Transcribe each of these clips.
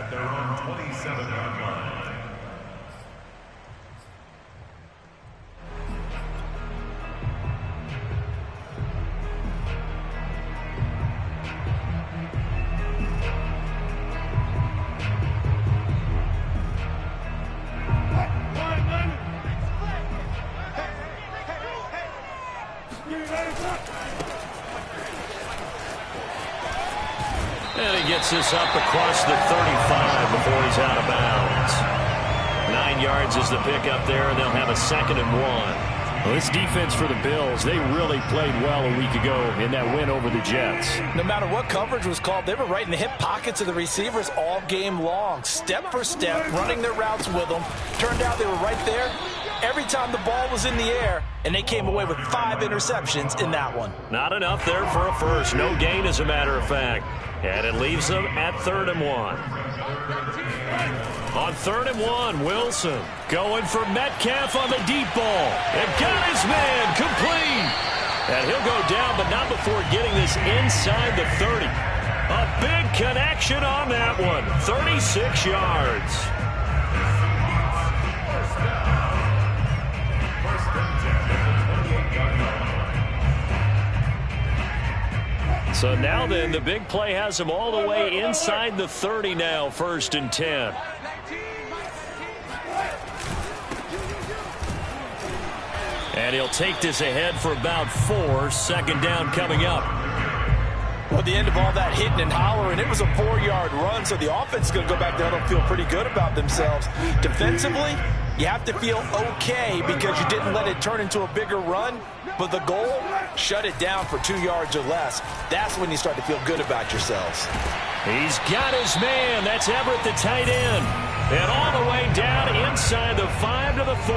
at their own 27-yard line. And he gets this up across the 35 before he's out of bounds. 9 yards is the pickup there, and they'll have a 2nd and 1. Well, this defense for the Bills, they really played well a week ago in that win over the Jets. No matter what coverage was called, they were right in the hip pockets of the receivers all game long. Step for step, running their routes with them. Turned out they were right there every time the ball was in the air, and they came away with 5 interceptions in that one. Not enough there for a first. No gain, as a matter of fact. And it leaves them at 3rd and 1. On 3rd and 1, Wilson going for Metcalf on the deep ball. And got his man complete. And he'll go down, but not before getting this inside the 30. A big connection on that one. 36 yards. So now then, the big play has him all the way inside the 30 now, 1st and 10. And he'll take this ahead for about 4. 2nd down coming up. Well, at the end of all that hitting and hollering, it was a 4-yard run, so the offense is going to go back there and feel pretty good about themselves. Defensively, you have to feel okay because you didn't let it turn into a bigger run. But the goal, shut it down for 2 yards or less. That's when you start to feel good about yourselves. He's got his man. That's Everett, the tight end. And all the way down inside the 5 to the 4.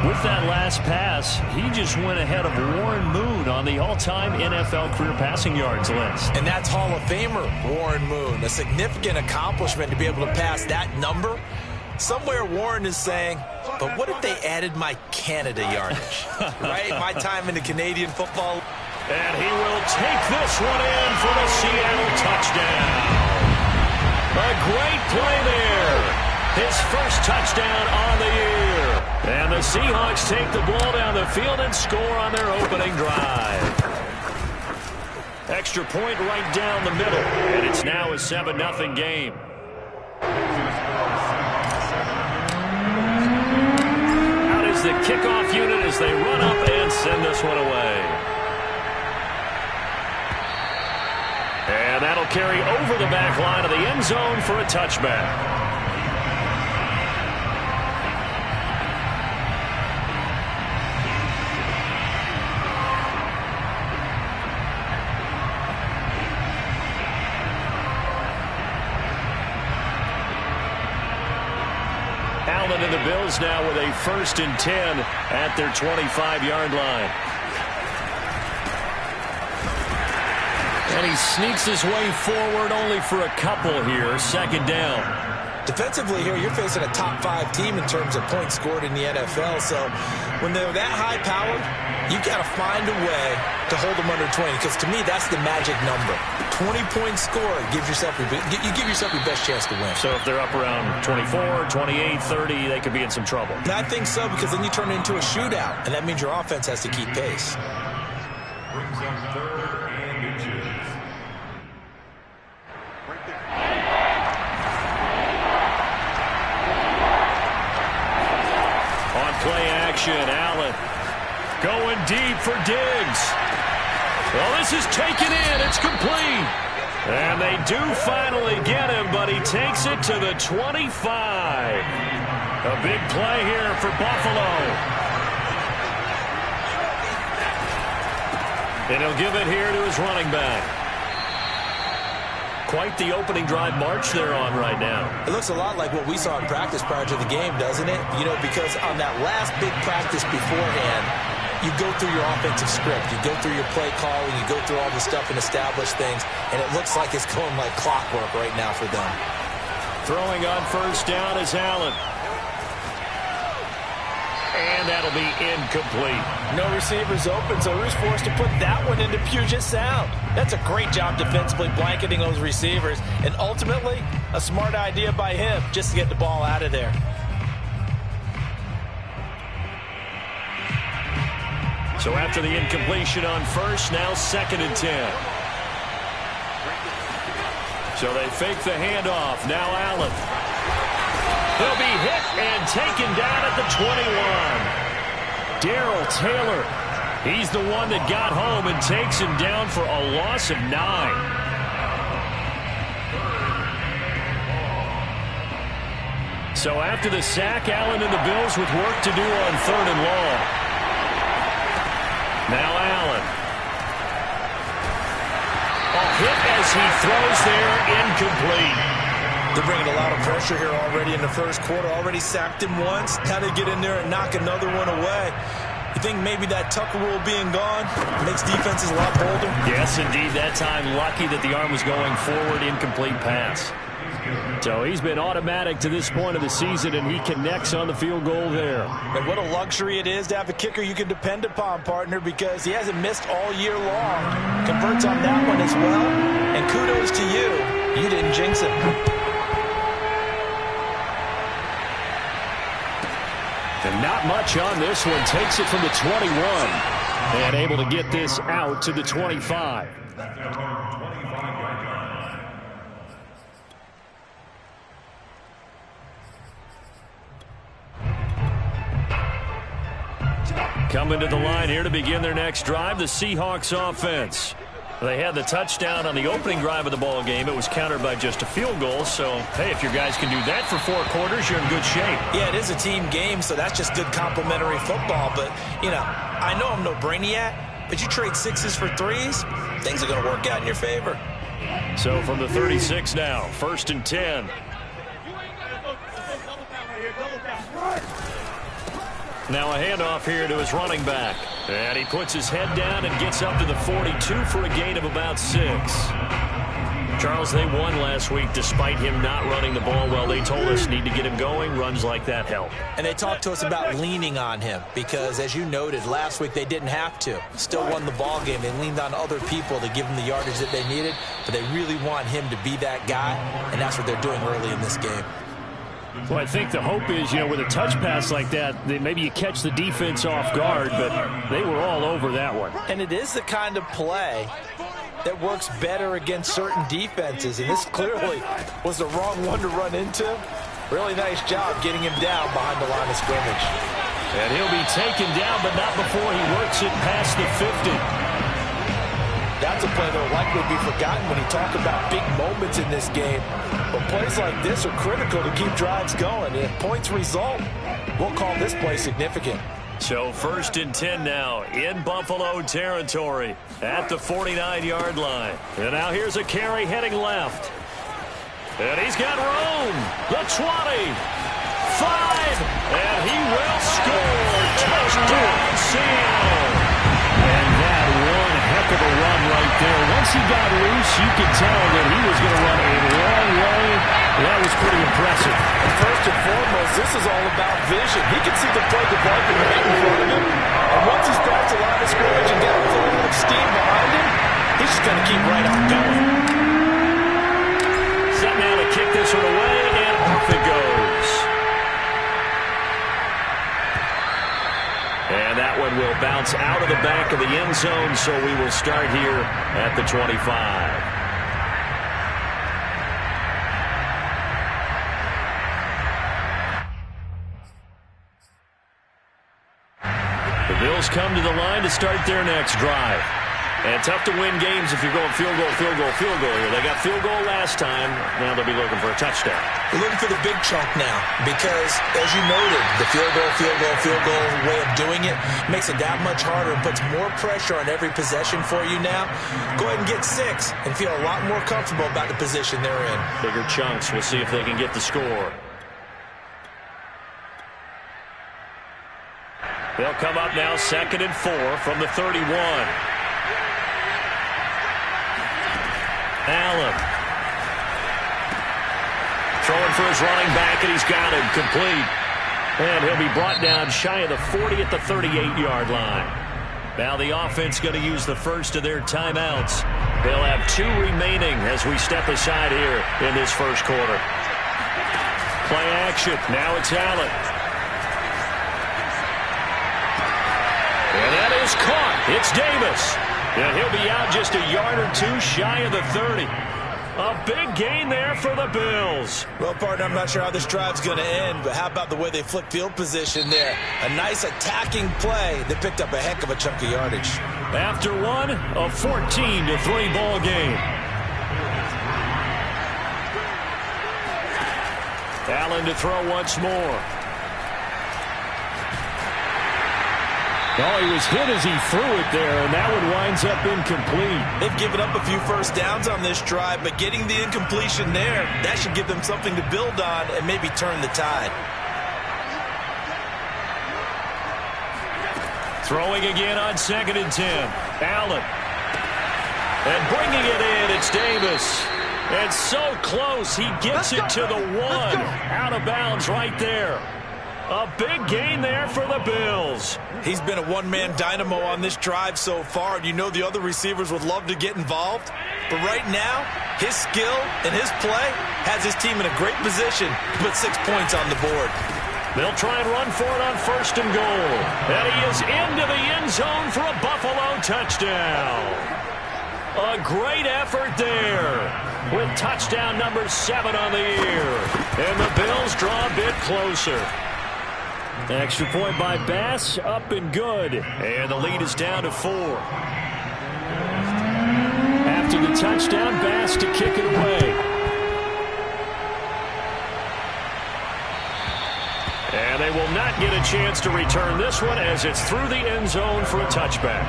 With that last pass, he just went ahead of Warren Moon on the all-time NFL career passing yards list. And that's Hall of Famer Warren Moon. A significant accomplishment to be able to pass that number. Somewhere Warren is saying, but what if they added my Canada yardage? Right? My time in the Canadian football. And he will take this one in for the Seattle touchdown. A great play there. His first touchdown on the year. And the Seahawks take the ball down the field and score on their opening drive. Extra point right down the middle. And it's now a 7-0 game. The kickoff unit as they run up and send this one away. And that'll carry over the back line of the end zone for a touchback. Allen and the Bills now with a 1st and 10 at their 25-yard line. And he sneaks his way forward only for a couple here. 2nd down. Defensively here, you're facing a top 5 team in terms of points scored in the NFL. So when they're that high-powered, you got to find a way to hold them under 20. Because to me, that's the magic number. 20-point score gives yourself you give yourself your best chance to win. So if they're up around 24, 28, 30, they could be in some trouble. And I think so, because then you turn it into a shootout, and that means your offense has to keep pace. Brings up 3rd and inches. On play action, Allen going deep for Diggs. Well, this is taken in. It's complete. And they do finally get him, but he takes it to the 25. A big play here for Buffalo. And he'll give it here to his running back. Quite the opening drive march they're on right now. It looks a lot like what we saw in practice prior to the game, doesn't it? You know, because on that last big practice beforehand, you go through your offensive script. You go through your play calling. You go through all the stuff and establish things. And it looks like it's going like clockwork right now for them. Throwing on 1st down is Allen. and that'll be incomplete. No receivers open, so he was forced to put that one into Puget Sound. That's a great job defensively blanketing those receivers, and ultimately, a smart idea by him just to get the ball out of there. So after the incompletion on first, now 2nd and 10. So they fake the handoff. Now Allen. He'll be hit and taken down at the 21. Darrell Taylor. He's the one that got home and takes him down for a loss of 9. So after the sack, Allen and the Bills with work to do on 3rd and long. Now Allen. A hit as he throws there, incomplete. They're bringing a lot of pressure here already in the first quarter. Already sacked him once. How to get in there and knock another one away. You think maybe that Tucker rule being gone makes defenses a lot bolder? Yes, indeed. That time, lucky that the arm was going forward, incomplete pass. So he's been automatic to this point of the season, and he connects on the field goal there. And what a luxury it is to have a kicker you can depend upon, partner, because he hasn't missed all year long. Converts on that one as well. And kudos to you. You didn't jinx him. And not much on this one. Takes it from the 21. And able to get this out to the 25. Coming to the line here to begin their next drive, the Seahawks offense. They had the touchdown on the opening drive of the ball game. It was countered by just a field goal. So, hey, if your guys can do that for 4 quarters, you're in good shape. Yeah, it is a team game, so that's just good complimentary football. But, you know, I know I'm no brainiac, but you trade 6s for 3s, things are going to work out in your favor. So from the 36 now, 1st and 10. Now a handoff here to his running back. And he puts his head down and gets up to the 42 for a gain of about 6. Charles, they won last week despite him not running the ball well. They told us need to get him going. Runs like that help. And they talked to us about leaning on him because, as you noted, last week they didn't have to. Still won the ball game. They leaned on other people to give them the yardage that they needed, but they really want him to be that guy, and that's what they're doing early in this game. Well, I think the hope is, you know, with a touch pass like that, maybe you catch the defense off guard, but they were all over that one. And it is the kind of play that works better against certain defenses, and this clearly was the wrong one to run into. Really nice job getting him down behind the line of scrimmage. And he'll be taken down, but not before he works it past the 50. That's a play that will likely be forgotten when you talk about big moments in this game. But plays like this are critical to keep drives going. And if points result, we'll call this play significant. So 1st and 10 now in Buffalo territory at the 49-yard line. And now here's a carry heading left. And he's got room. The 20. 5. And he will score. Touchdown, Seattle. And that one heck of a run right there. Once he got loose, you could tell that he was going to run a long way. That was pretty impressive. And first and foremost, this is all about vision. He can see the play developing right in front of him. And once he's past the line of scrimmage and got a full load of steam behind him, he's just going to keep right on going. Set now to kick this one away, and off it goes. And that one will bounce out of the back of the end zone, so we will start here at the 25. The Bills come to the line to start their next drive. And tough to win games if you're going field goal, field goal, field goal here. They got field goal last time. Now they'll be looking for a touchdown. They're looking for the big chunk now because, as you noted, the field goal way of doing it makes it that much harder and puts more pressure on every possession for you now. Go ahead and get 6 and feel a lot more comfortable about the position they're in. Bigger chunks. We'll see if they can get the score. They'll come up now 2nd and 4 from the 31. Allen. Throwing for his running back, and he's got him complete. And he'll be brought down shy of the 40 at the 38-yard line. Now the offense going to use the first of their timeouts. They'll have 2 remaining as we step aside here in this first quarter. Play action. Now it's Allen. And that is caught. It's Davis. And he'll be out just a yard or 2 shy of the 30. A big gain there for the Bills. Well, partner, I'm not sure how this drive's going to end, but how about the way they flipped field position there? A nice attacking play that picked up a heck of a chunk of yardage. After one, a 14-3 ball game. Allen to throw once more. Oh, he was hit as he threw it there, and that one winds up incomplete. They've given up a few first downs on this drive, but getting the incompletion there, that should give them something to build on and maybe turn the tide. Throwing again on 2nd and 10. Allen. And bringing it in, it's Davis. And so close, he gets it to the 1. Out of bounds right there. A big gain there for the Bills. He's been a one-man dynamo on this drive so far, and you know the other receivers would love to get involved. But right now, his skill and his play has his team in a great position to put 6 points on the board. They'll try and run for it on 1st and goal. And he is into the end zone for a Buffalo touchdown. A great effort there with touchdown number 7 on the year. And the Bills draw a bit closer. Extra point by Bass, up and good. And the lead is down to 4. After the touchdown, Bass to kick it away. And they will not get a chance to return this one as it's through the end zone for a touchback.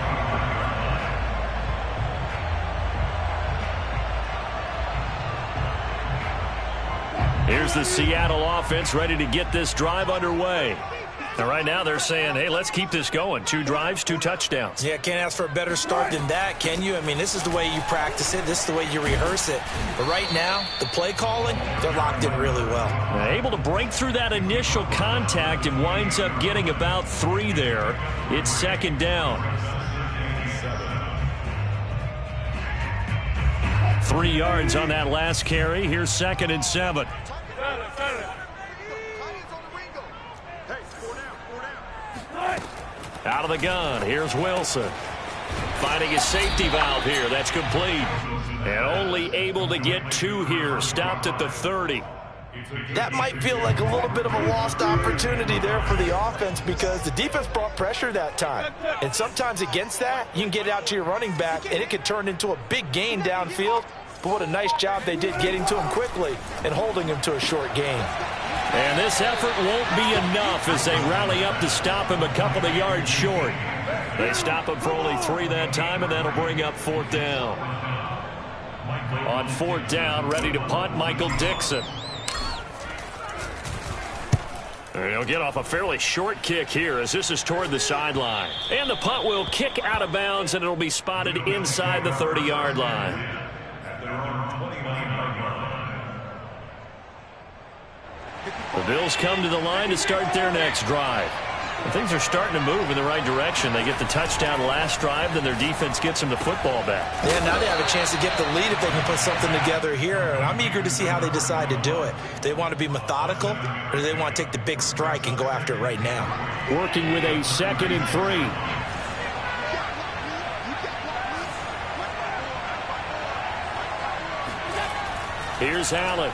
Here's the Seattle offense ready to get this drive underway. Now, right now, they're saying, hey, let's keep this going. 2 drives, 2 touchdowns. Yeah, can't ask for a better start than that, can you? I mean, this is the way you practice it. This is the way you rehearse it. But right now, the play calling, they're locked in really well. Now, able to break through that initial contact and winds up getting about 3 there. It's 2nd down. 3 yards on that last carry. Here's 2nd and 7. Out of the gun, here's Wilson. Finding his safety valve here, that's complete. And only able to get 2 here, stopped at the 30. That might feel like a little bit of a lost opportunity there for the offense because the defense brought pressure that time. And sometimes against that, you can get it out to your running back, and it could turn into a big gain downfield. But what a nice job they did getting to him quickly and holding him to a short gain. And this effort won't be enough as they rally up to stop him a couple of yards short. They stop him for only 3 that time, and that'll bring up 4th down. On 4th down, ready to punt, Michael Dixon. And he'll get off a fairly short kick here as this is toward the sideline. And the punt will kick out of bounds, and it'll be spotted inside the 30-yard line. The Bills come to the line to start their next drive. And things are starting to move in the right direction. They get the touchdown last drive, then their defense gets them the football back. Yeah, now they have a chance to get the lead if they can put something together here. And I'm eager to see how they decide to do it. Do they want to be methodical, or do they want to take the big strike and go after it right now? Working with a 2nd and 3. Here's Allen.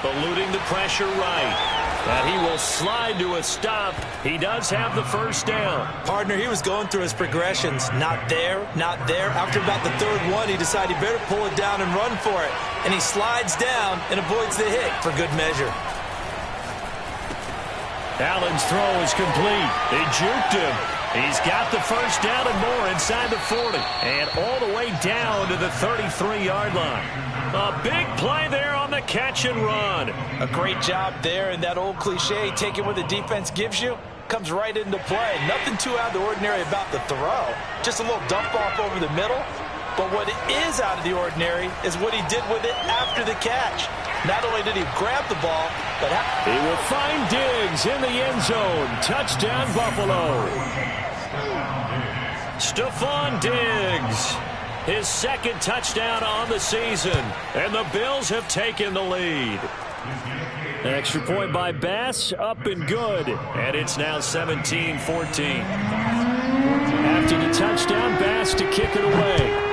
Eluding the pressure right. And he will slide to a stop. He does have the 1st down. Partner, he was going through his progressions. Not there, not there. After about the 3rd one, he decided he better pull it down and run for it. And he slides down and avoids the hit for good measure. Allen's throw is complete. They juked him. He's got the 1st down and more inside the 40. And all the way down to the 33-yard line. A big play there on the catch and run. A great job there, and that old cliche, taking what the defense gives you, comes right into play. Nothing too out of the ordinary about the throw. Just a little dump off over the middle. But what is out of the ordinary is what he did with it after the catch. Not only did he grab the ball, but he will find Diggs in the end zone. Touchdown, Buffalo. Stephon Diggs, his second touchdown on the season, and the Bills have taken the lead. Extra point by Bass, up and good. And it's now 17-14. After the touchdown, Bass to kick it away.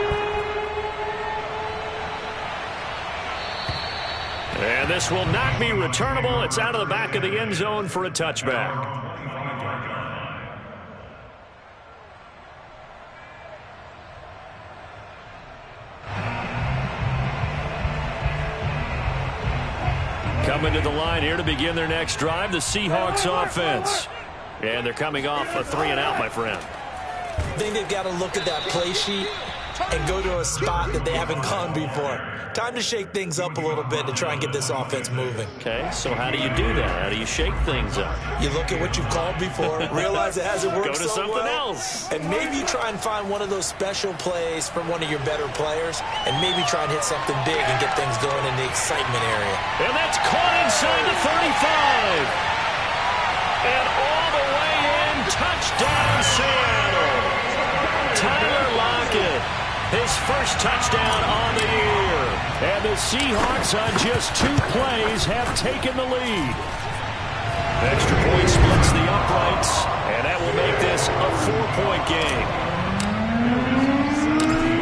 And this will not be returnable. It's out of the back of the end zone for a touchback. Coming to the line here to begin their next drive, the Seahawks offense. And they're coming off a 3-and-out, my friend. I think they've got to look at that play sheet and go to a spot that they haven't gone before. Time to shake things up a little bit to try and get this offense moving. Okay, so how do you do that? How do you shake things up? You look at what you've called before, realize it hasn't worked Go to so something well, else. and maybe try and find one of those special plays from one of your better players, and maybe try and hit something big and get things going in the excitement area. And that's caught inside the 35. And all the way in, touchdown Seattle. Tyler Lockett, his first touchdown on the year. And the Seahawks on just 2 plays have taken the lead. Extra point splits the uprights, and that will make this a 4-point game.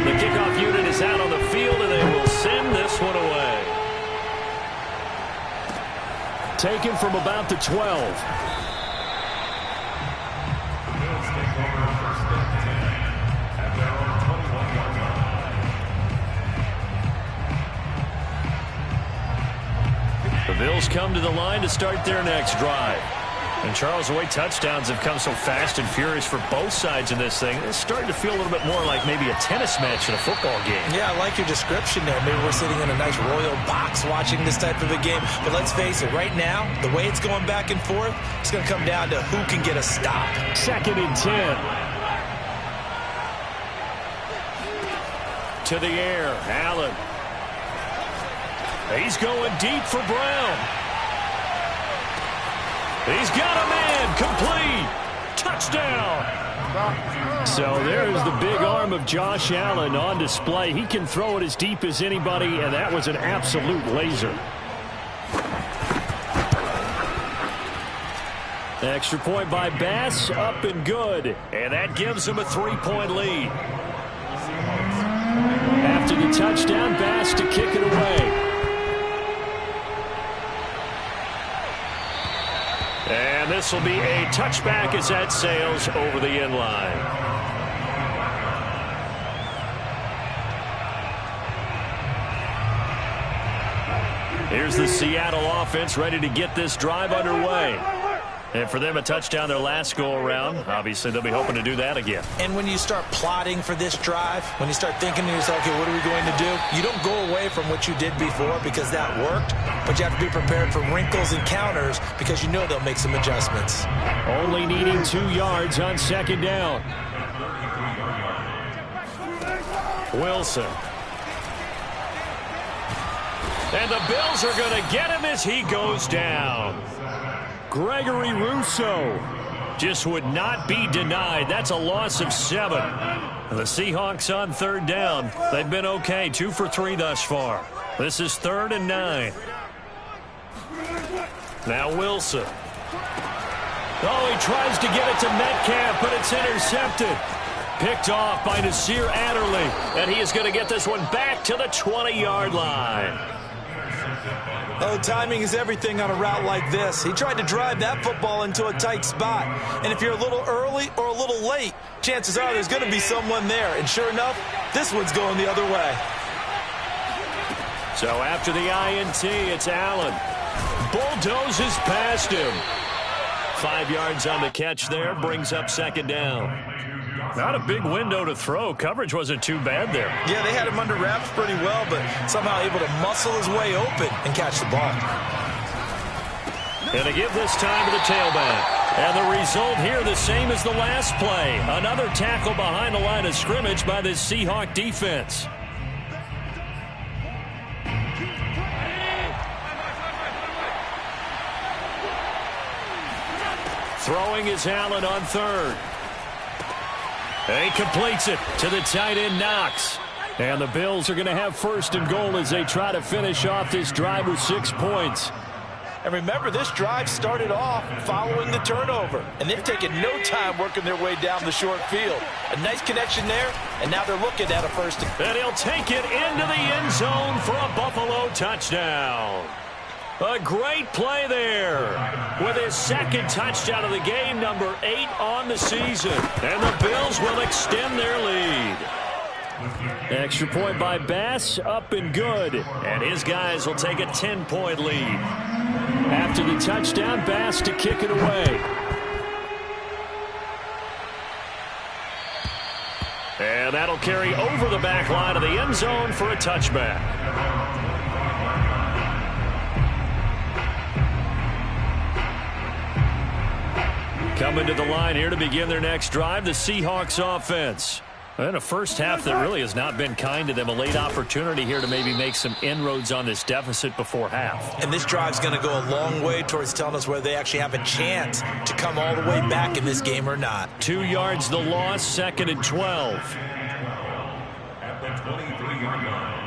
The kickoff unit is out on the field, and they will send this one away. Taken from about the 12. The Bills come to the line to start their next drive. And Charles, the way touchdowns have come so fast and furious for both sides in this thing, it's starting to feel a little bit more like maybe a tennis match in a football game. Yeah, I like your description there. Maybe we're sitting in a nice royal box watching this type of a game. But let's face it, right now, the way it's going back and forth, it's going to come down to who can get a stop. 2nd and 10. To the air, Allen. He's going deep for Brown. He's got a man, complete. Touchdown. So there's the big arm of Josh Allen on display. He can throw it as deep as anybody, and that was an absolute laser. Extra point by Bass, up and good. And that gives him a 3-point lead. After the touchdown, Bass to kick it away. And this will be a touchback as that sails over the end line. Here's the Seattle offense ready to get this drive underway. And for them, a touchdown their last go-around. Obviously, they'll be hoping to do that again. And when you start plotting for this drive, when you start thinking to yourself, okay, what are we going to do? You don't go away from what you did before because that worked, but you have to be prepared for wrinkles and counters because you know they'll make some adjustments. Only needing 2 yards on 2nd down. Wilson. And the Bills are going to get him as he goes down. Gregory Rousseau just would not be denied. That's a loss of 7. And the Seahawks on 3rd down. They've been okay, 2 for 3 thus far. This is 3rd and 9. Now Wilson. Oh, he tries to get it to Metcalf, but it's intercepted. Picked off by Nasir Adderley. And he is going to get this one back to the 20-yard line. Oh, timing is everything on a route like this. He tried to drive that football into a tight spot. And if you're a little early or a little late, chances are there's going to be someone there. And sure enough, this one's going the other way. So after the INT, it's Allen. Bulldozes past him. 5 yards on the catch there, brings up 2nd down. Not a big window to throw. Coverage wasn't too bad there. Yeah, they had him under wraps pretty well, but somehow able to muscle his way open and catch the ball. And they give this time to the tailback. And the result here the same as the last play. Another tackle behind the line of scrimmage by this Seahawk defense. Throwing is Allen on third. He completes it to the tight end, Knox. And the Bills are going to have first and goal as they try to finish off this drive with 6 points. And remember, this drive started off following the turnover. And they've taken no time working their way down the short field. A nice connection there, and now they're looking at a first. And he'll take it into the end zone for a Buffalo touchdown. A great play there with his second touchdown of the game, number 8 on the season. And the Bills will extend their lead. Extra point by Bass, up and good. And his guys will take a 10-point lead. After the touchdown, Bass to kick it away. And that'll carry over the back line of the end zone for a touchback. Coming to the line here to begin their next drive, the Seahawks offense. And a first half that really has not been kind to them. A late opportunity here to maybe make some inroads on this deficit before half. And this drive's going to go a long way towards telling us whether they actually have a chance to come all the way back in this game or not. 2 yards the loss, 2nd and 12. At the 23-yard line.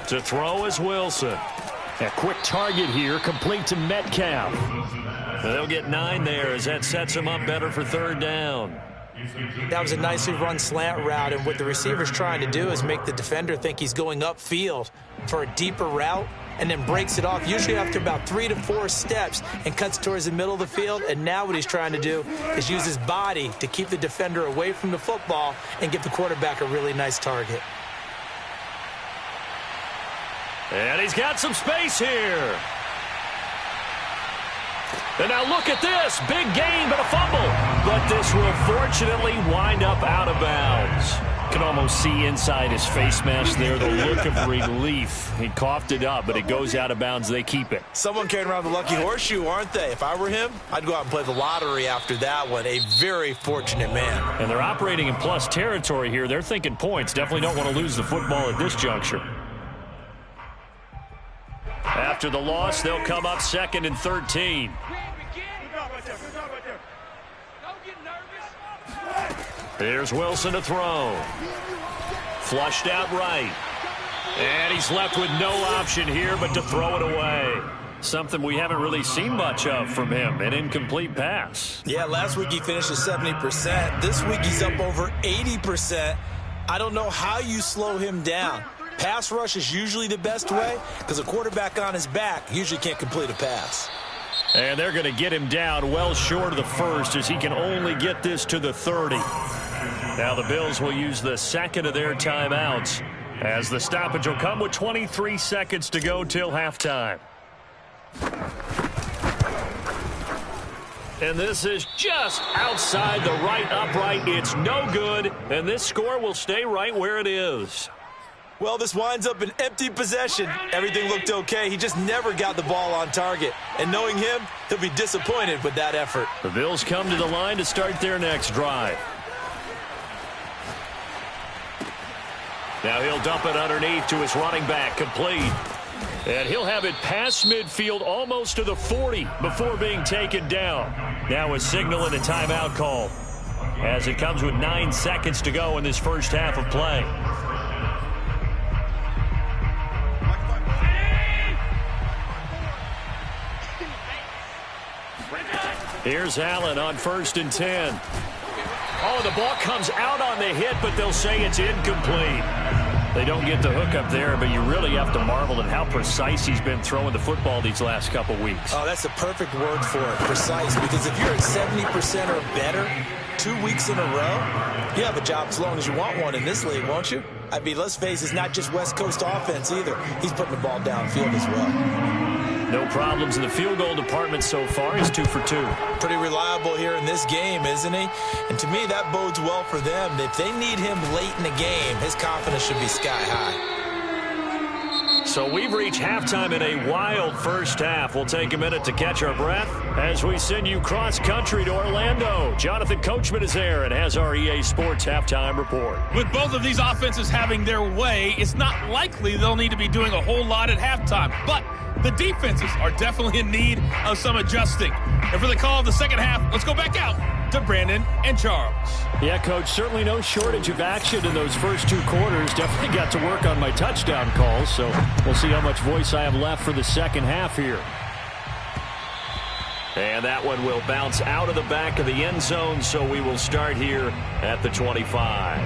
To throw is Wilson. A quick target here, complete to Metcalf. They'll get 9 there as that sets them up better for third down. That was a nicely run slant route, and what the receiver's trying to do is make the defender think he's going upfield for a deeper route and then breaks it off, usually after about 3 to 4 steps, and cuts towards the middle of the field. And now what he's trying to do is use his body to keep the defender away from the football and give the quarterback a really nice target. And he's got some space here. And now look at this. Big gain, but a fumble. But this will fortunately wind up out of bounds. You can almost see inside his face mask there the look of relief. He coughed it up, but it goes out of bounds. They keep it. Someone carrying around the lucky horseshoe, aren't they? If I were him, I'd go out and play the lottery after that one. A very fortunate man. And they're operating in plus territory here. They're thinking points. Definitely don't want to lose the football at this juncture. After the loss, they'll come up 2nd and 13. Here's Wilson to throw. Flushed out right. And he's left with no option here but to throw it away. Something we haven't really seen much of from him, an incomplete pass. Yeah, last week he finished at 70%. This week he's up over 80%. I don't know how you slow him down. Pass rush is usually the best way because a quarterback on his back usually can't complete a pass. And they're going to get him down well short of the first as he can only get this to the 30. Now the Bills will use the second of their timeouts as the stoppage will come with 23 seconds to go till halftime. And this is just outside the right upright. It's no good, and this score will stay right where it is. Well, this winds up an empty possession. Everything looked okay. He just never got the ball on target. And knowing him, he'll be disappointed with that effort. The Bills come to the line to start their next drive. Now he'll dump it underneath to his running back, complete. And he'll have it past midfield almost to the 40 before being taken down. Now a signal and a timeout call as it comes with 9 seconds to go in this first half of play. Here's Allen on 1st and 10. Oh, the ball comes out on the hit, but they'll say it's incomplete. They don't get the hookup there, but you really have to marvel at how precise he's been throwing the football these last couple weeks. Oh, that's the perfect word for it, precise, because if you're at 70% or better 2 weeks in a row, you have a job as long as you want one in this league, won't you? I mean, let's face it, it's not just West Coast offense either. He's putting the ball downfield as well. No problems in the field goal department so far. He's 2 for 2. Pretty reliable here in this game, isn't he? And to me, that bodes well for them. If they need him late in the game, his confidence should be sky high. So we've reached halftime in a wild first half. We'll take a minute to catch our breath as we send you cross-country to Orlando. Jonathan Coachman is there and has our EA Sports halftime report. With both of these offenses having their way, it's not likely they'll need to be doing a whole lot at halftime. But the defenses are definitely in need of some adjusting. And for the call of the second half, let's go back out to Brandon and Charles. Yeah, Coach, certainly no shortage of action in those first two quarters. Definitely got to work on my touchdown calls, so we'll see how much voice I have left for the second half here. And that one will bounce out of the back of the end zone, so we will start here at the 25.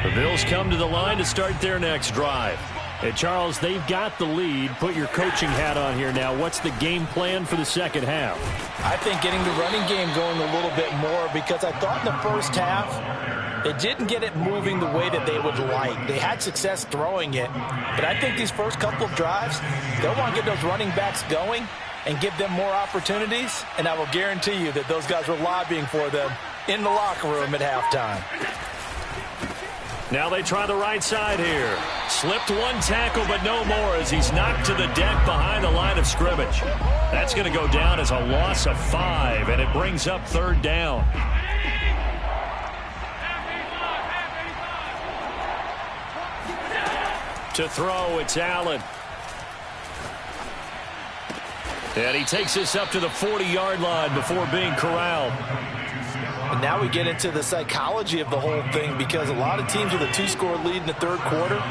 The Bills come to the line to start their next drive. Hey, Charles, they've got the lead. Put your coaching hat on here now. What's the game plan for the second half? I think getting the running game going a little bit more, because I thought in the first half they didn't get it moving the way that they would like. They had success throwing it, but I think these first couple of drives, they'll want to get those running backs going and give them more opportunities, and I will guarantee you that those guys were lobbying for them in the locker room at halftime. Now they try the right side here. Slipped one tackle, but no more as he's knocked to the deck behind the line of scrimmage. That's going to go down as a loss of 5, and it brings up third down. To throw, it's Allen. And he takes this up to the 40-yard line before being corralled. And now we get into the psychology of the whole thing, because a lot of teams with a 2-score lead in the third quarter,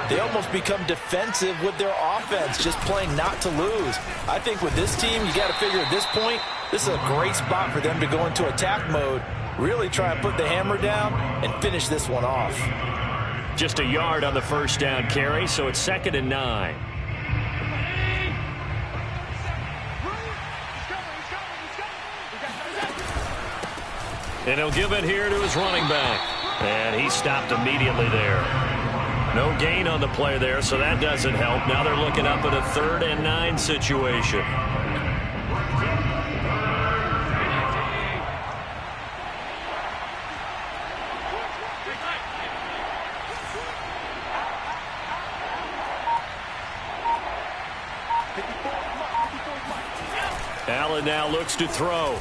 they almost become defensive with their offense, just playing not to lose. I think with this team, you got to figure at this point, this is a great spot for them to go into attack mode, really try and put the hammer down and finish this one off. Just a yard on the first down carry, so it's 2nd and 9. And he'll give it here to his running back. And he stopped immediately there. No gain on the play there, so that doesn't help. Now they're looking up at a 3rd and 9 situation. Allen now looks to throw.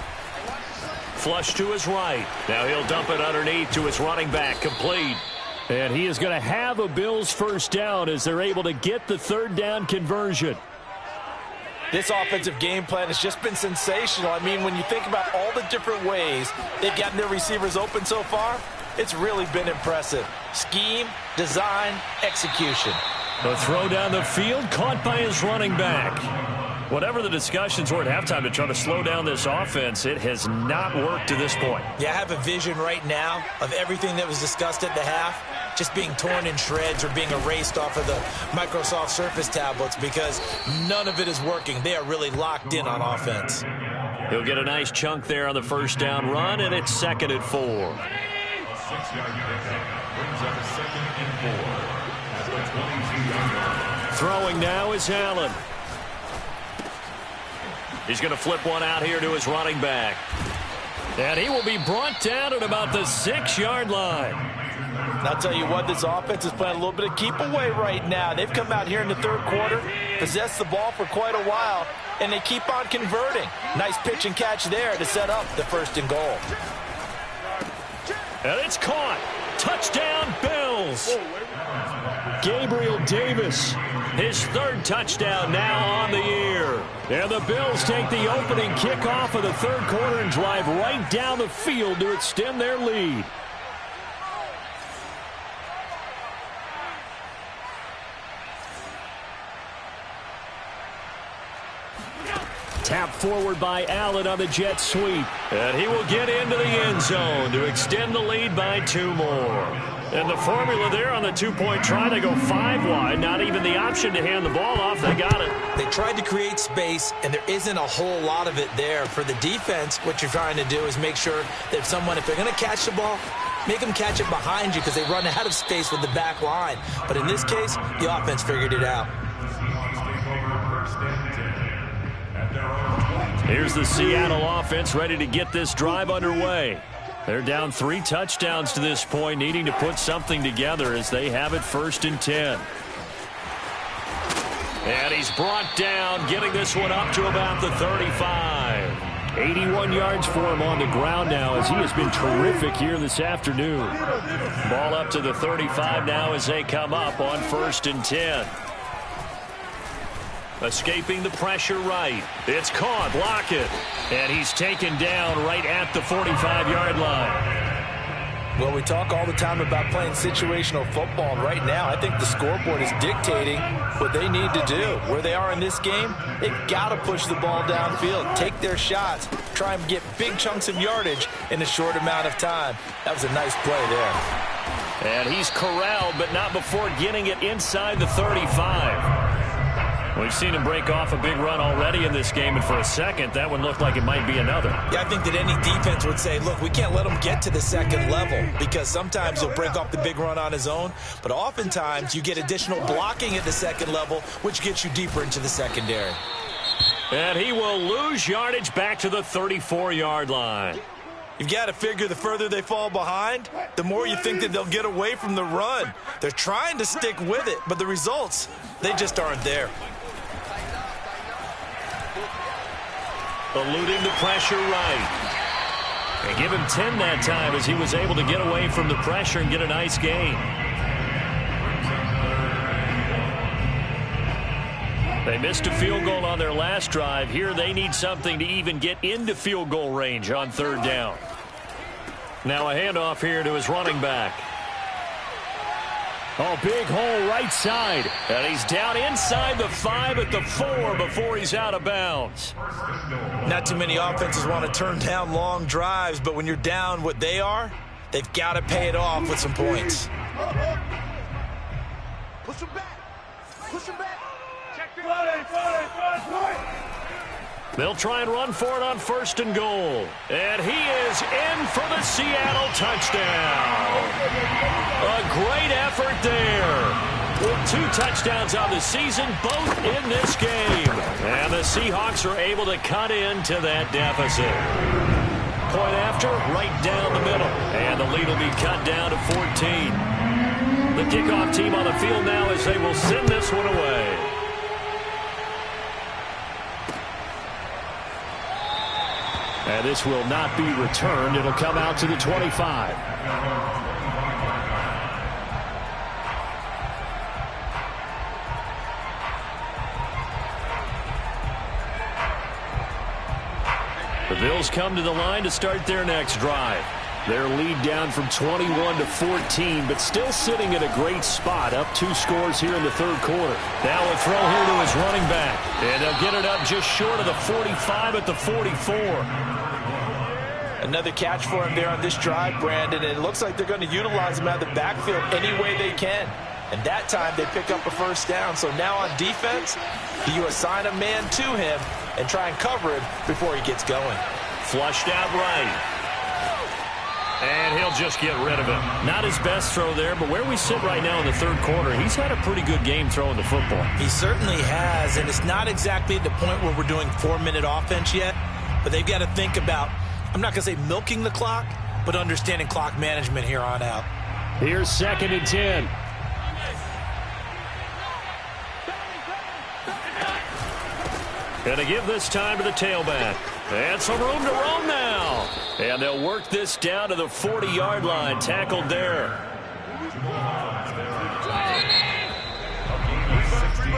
Flush to his right. Now he'll dump it underneath to his running back. Complete. And he is going to have a Bills first down as they're able to get the third down conversion. This offensive game plan has just been sensational. I mean, when you think about all the different ways they've gotten their receivers open so far, it's really been impressive. Scheme, design, execution. The throw down the field, caught by his running back. Whatever the discussions were at halftime to try to slow down this offense, it has not worked to this point. Yeah, I have a vision right now of everything that was discussed at the half just being torn in shreds or being erased off of the Microsoft Surface tablets, because none of it is working. They are really locked in on offense. He'll get a nice chunk there on the first down run, and it's 2nd and 4. 6-yard pickup brings up a 2nd and 4 at the 22-yard line. Throwing now is Allen. He's going to flip one out here to his running back. And he will be brought down at about the 6-yard line. And I'll tell you what, this offense is playing a little bit of keep away right now. They've come out here in the third quarter, possessed the ball for quite a while, and they keep on converting. Nice pitch and catch there to set up the 1st and goal. And it's caught. Touchdown, Bills. Gabriel Davis. His 3rd touchdown now on the year. And the Bills take the opening kickoff of the third quarter and drive right down the field to extend their lead. Tap forward by Allen on the jet sweep. And he will get into the end zone to extend the lead by 2 more. And the formula there on the 2-point try, they go 5 wide. Not even the option to hand the ball off. They got it. They tried to create space, and there isn't a whole lot of it there. For the defense, what you're trying to do is make sure that if they're going to catch the ball, make them catch it behind you, because they run out of space with the back line. But in this case, the offense figured it out. Here's the Seattle offense ready to get this drive underway. They're down 3 touchdowns to this point, needing to put something together as they have it 1st and 10. And he's brought down, getting this one up to about the 35. 81 yards for him on the ground now as he has been terrific here this afternoon. Ball up to the 35 now as they come up on 1st and 10. Escaping the pressure right. It's caught. Block it. And he's taken down right at the 45-yard line. Well, we talk all the time about playing situational football, and right now I think the scoreboard is dictating what they need to do. Where they are in this game, they've got to push the ball downfield, take their shots, try and get big chunks of yardage in a short amount of time. That was a nice play there. And he's corralled, but not before getting it inside the 35. We've seen him break off a big run already in this game, and for a second, that one looked like it might be another. Yeah, I think that any defense would say, look, we can't let him get to the second level, because sometimes he'll break off the big run on his own, but oftentimes you get additional blocking at the second level, which gets you deeper into the secondary. And he will lose yardage back to the 34-yard line. You've got to figure the further they fall behind, the more you think that they'll get away from the run. They're trying to stick with it, but the results, they just aren't there. Eluding the pressure right. And give him 10 that time as he was able to get away from the pressure and get a nice gain. They missed a field goal on their last drive. Here they need something to even get into field goal range on 3rd down. Now a handoff here to his running back. Oh, big hole right side. And he's down inside the 5 at the 4 before he's out of bounds. Not too many offenses want to turn down long drives, but when you're down what they are, they've got to pay it off with some points. Push him back. Push him back. Check the They'll try and run for it on 1st and goal. And he is in for the Seattle touchdown. A great effort there. With 2 touchdowns on the season, both in this game. And the Seahawks are able to cut into that deficit. Point after, right down the middle. And the lead will be cut down to 14. The kickoff team on the field now as they will send this one away. And this will not be returned. It'll come out to the 25. The Bills come to the line to start their next drive. Their lead down from 21 to 14, but still sitting at a great spot, up 2 scores here in the 3rd quarter. Now a throw here to his running back. And they'll get it up just short of the 45 at the 44. Another catch for him there on this drive, Brandon. And it looks like they're going to utilize him out of the backfield any way they can. And that time they pick up a 1st down. So now on defense, do you assign a man to him and try and cover him before he gets going? Flushed out right. And he'll just get rid of it. Not his best throw there, but where we sit right now in the 3rd quarter, he's had a pretty good game throwing the football. He certainly has, and it's not exactly at the point where we're doing 4-minute offense yet, but they've got to think about, I'm not going to say milking the clock, but understanding clock management here on out. Here's 2nd and 10. Going to give this time to the tailback. And some room to roam now. And they'll work this down to the 40-yard line. Tackled there.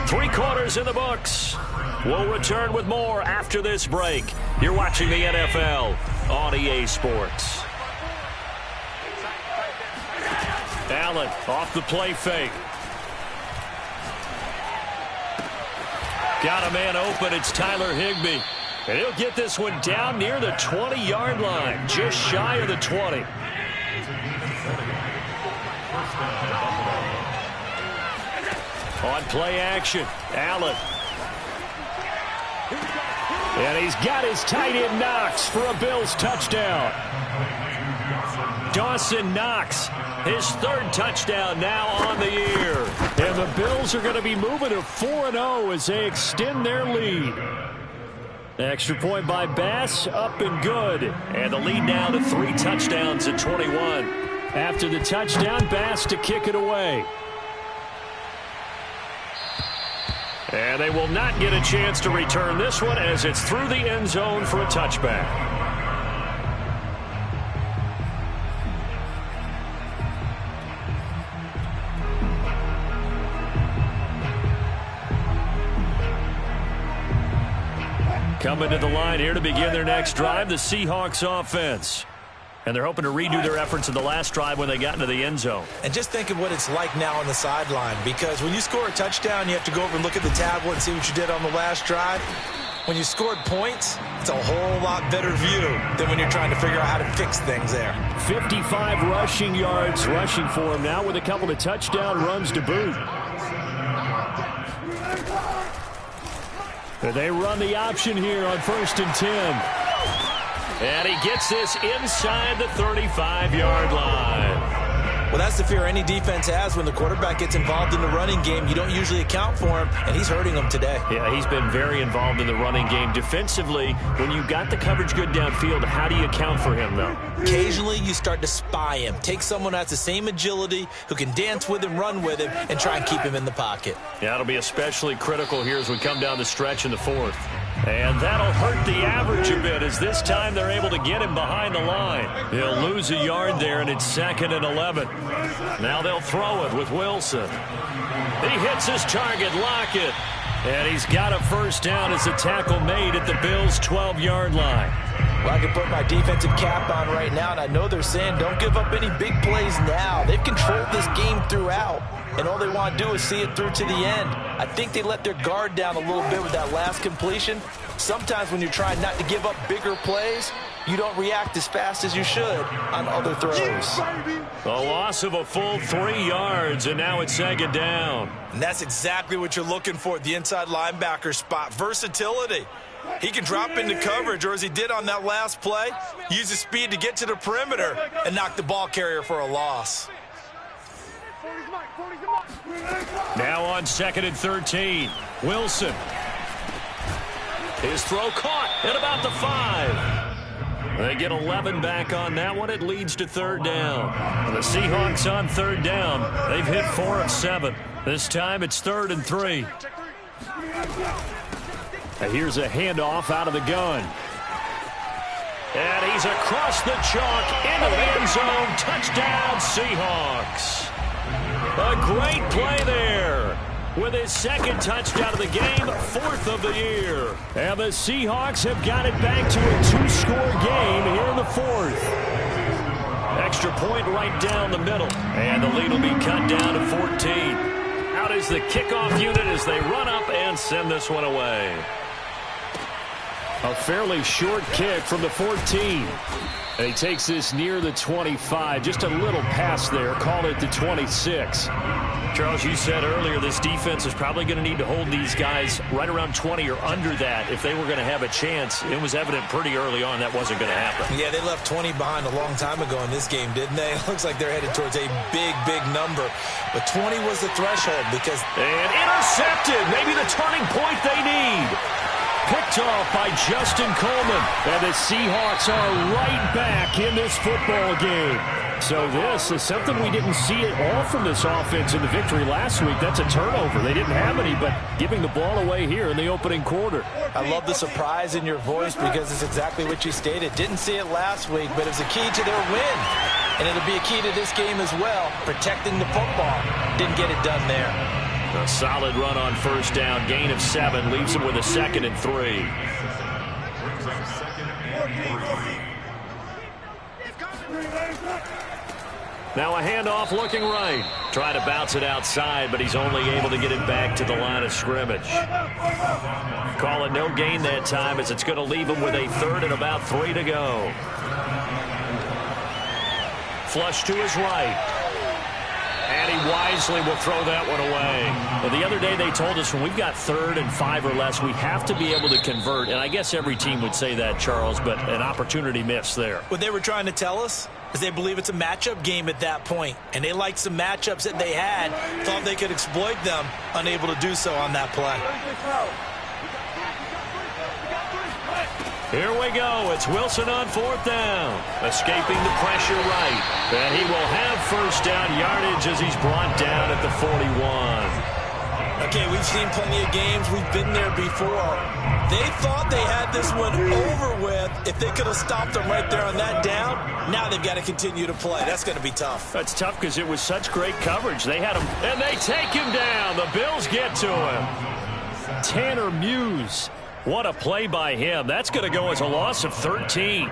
3 quarters in the books. We'll return with more after this break. You're watching the NFL on EA Sports. Allen off the play fake. Got a man open. It's Tyler Higbee. And he'll get this one down near the 20-yard line, just shy of the 20. On play action, Allen. And he's got his tight end Knox for a Bills touchdown. Dawson Knox, his 3rd touchdown now on the year. And the Bills are going to be moving to 4-0 as they extend their lead. Extra point by Bass, up and good. And the lead now to 3 touchdowns at 21. After the touchdown, Bass to kick it away. And they will not get a chance to return this one as it's through the end zone for a touchback. Coming to the line here to begin their next drive, the Seahawks offense. And they're hoping to redo their efforts in the last drive when they got into the end zone. And just think of what it's like now on the sideline, because when you score a touchdown, you have to go over and look at the tablet and see what you did on the last drive. When you scored points, it's a whole lot better view than when you're trying to figure out how to fix things there. 55 rushing yards rushing for him now with a couple of touchdown runs to boot. They run the option here on 1st and 10. And he gets this inside the 35-yard line. Well, that's the fear any defense has when the quarterback gets involved in the running game. You don't usually account for him, and he's hurting them today. Yeah, he's been very involved in the running game. Defensively, when you got the coverage good downfield, how do you account for him, though? Occasionally, you start to spy him. Take someone that's the same agility, who can dance with him, run with him, and try and keep him in the pocket. Yeah, it'll be especially critical here as we come down the stretch in the fourth. And that'll hurt the average a bit as this time they're able to get him behind the line. He'll lose a yard there, and it's 2nd and 11. Now they'll throw it with Wilson. He hits his target, Lockett. And he's got a first down as a tackle made at the Bills' 12-yard line. Well, I can put my defensive cap on right now, and I know they're saying don't give up any big plays now. They've controlled this game throughout, and all they want to do is see it through to the end. I think they let their guard down a little bit with that last completion. Sometimes when you're trying not to give up bigger plays, you don't react as fast as you should on other throws. A loss of a full 3 yards, and now it's 2nd down. And that's exactly what you're looking for at the inside linebacker spot, versatility. He can drop into coverage, or as he did on that last play, use his speed to get to the perimeter and knock the ball carrier for a loss. Now on 2nd and 13, Wilson. His throw caught at about the 5. They get 11 back on that one. It leads to 3rd down. The Seahawks on 3rd down. They've hit 4 of 7. This time it's 3rd and 3. Here's a handoff out of the gun. And he's across the chalk into the end zone. Touchdown, Seahawks. A great play there. With his 2nd touchdown of the game, 4th of the year. And the Seahawks have got it back to a 2-score game here in the 4th. Extra point right down the middle. And the lead will be cut down to 14. Out is the kickoff unit as they run up and send this one away. A fairly short kick from the 14. And he takes this near the 25. Just a little pass there. Call it the 26. Charles, you said earlier this defense is probably going to need to hold these guys right around 20 or under that if they were going to have a chance. It was evident pretty early on that wasn't going to happen. Yeah, they left 20 behind a long time ago in this game, didn't they? It looks like they're headed towards a big, big number. But 20 was the threshold because... And intercepted. Maybe the turning point they need. Picked off by Justin Coleman. And the Seahawks are right back in this football game. So this is something we didn't see at all from this offense in the victory last week. That's a turnover. They didn't have any, but giving the ball away here in the opening quarter. I love the surprise in your voice because it's exactly what you stated. Didn't see it last week, but it was a key to their win. And it'll be a key to this game as well, protecting the football. Didn't get it done there. A solid run on 1st down. Gain of 7 leaves them with a 2nd and 3. Now a handoff looking right. Trying to bounce it outside, but he's only able to get it back to the line of scrimmage. Call it no gain that time as it's going to leave him with a 3rd and about 3 to go. Flush to his right. And he wisely will throw that one away. Well, the other day they told us when we've got 3rd and 5 or less, we have to be able to convert. And I guess every team would say that, Charles, but an opportunity missed there. What they were trying to tell us is they believe it's a matchup game at that point. And they liked some matchups that they had, thought they could exploit them, unable to do so on that play. Here we go. It's Wilson on 4th down. Escaping the pressure right. And he will have 1st down yardage as he's brought down at the 41. Okay, we've seen plenty of games. We've been there before. They thought they had this one over with. If they could have stopped them right there on that down, now they've got to continue to play. That's going to be tough. That's tough because it was such great coverage. They had him, and they take him down. The Bills get to him. Tanner Muse. What a play by him. That's going to go as a loss of 13.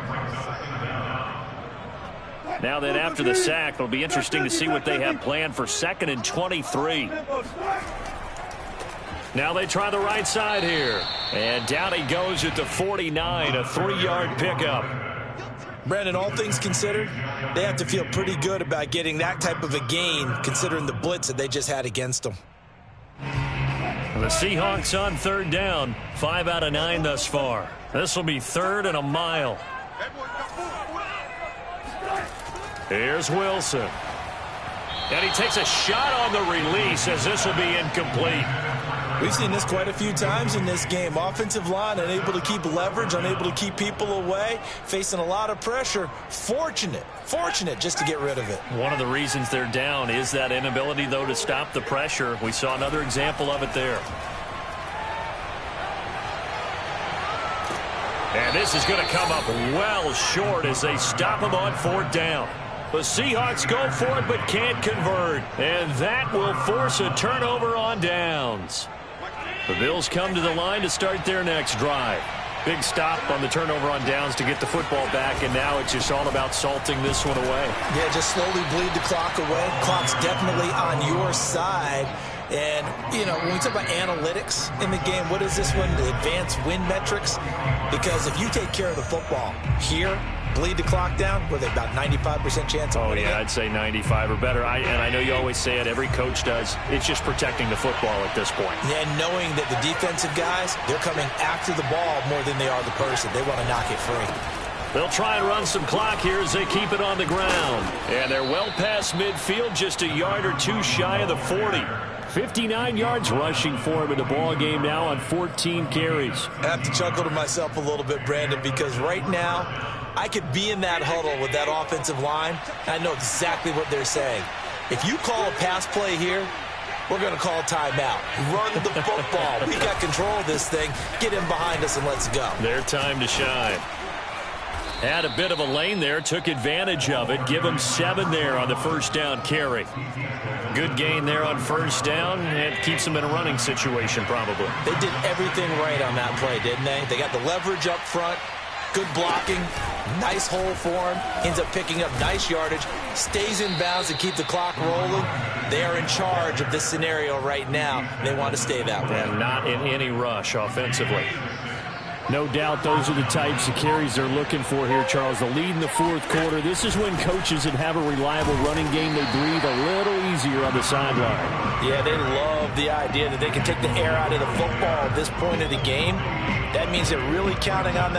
Now then, after the sack, it'll be interesting to see what they have planned for 2nd and 23. Now they try the right side here. And down he goes at the 49, a 3-yard pickup. Brandon, all things considered, they have to feel pretty good about getting that type of a gain, considering the blitz that they just had against them. The Seahawks on 3rd down, 5 out of 9 thus far. This will be 3rd and a mile. Here's Wilson. And he takes a shot on the release as this will be incomplete. We've seen this quite a few times in this game. Offensive line unable to keep leverage, unable to keep people away, facing a lot of pressure. Fortunate just to get rid of it. One of the reasons they're down is that inability, though, to stop the pressure. We saw another example of it there. And this is going to come up well short as they stop him on 4th down. The Seahawks go for it but can't convert. And that will force a turnover on downs. The Bills come to the line to start their next drive. Big stop on the turnover on downs to get the football back, and now it's just all about salting this one away. Yeah, just slowly bleed the clock away. Clock's definitely on your side. And, you know, when we talk about analytics in the game, what is this one? The advanced win metrics? Because if you take care of the football here, bleed the clock down, with about 95% chance of winning it. I'd say 95 or better. And I know you always say it, every coach does. It's just protecting the football at this point. Yeah, knowing that the defensive guys, they're coming after the ball more than they are the person. They want to knock it free. They'll try and run some clock here as they keep it on the ground. And they're well past midfield, just a yard or two shy of the 40. 59 yards rushing for him in the ball game now on 14 carries. I have to chuckle to myself a little bit, Brandon, because right now I could be in that huddle with that offensive line, and I know exactly what they're saying. If you call a pass play here, we're going to call a timeout. Run the football. We got control of this thing. Get in behind us and let's go. Their time to shine. Had a bit of a lane there, took advantage of it. Give them 7 there on the 1st down carry. Good gain there on 1st down, and keeps them in a running situation probably. They did everything right on that play, didn't they? They got the leverage up front, good blocking, nice hole for him, ends up picking up nice yardage, stays in bounds to keep the clock rolling. They are in charge of this scenario right now. They want to stay that way. And not in any rush offensively. No doubt those are the types of carries they're looking for here, Charles. The lead in the 4th quarter. This is when coaches that have a reliable running game, they breathe a little easier on the sideline. Yeah, they love the idea that they can take the air out of the football at this point of the game. That means they're really counting on that.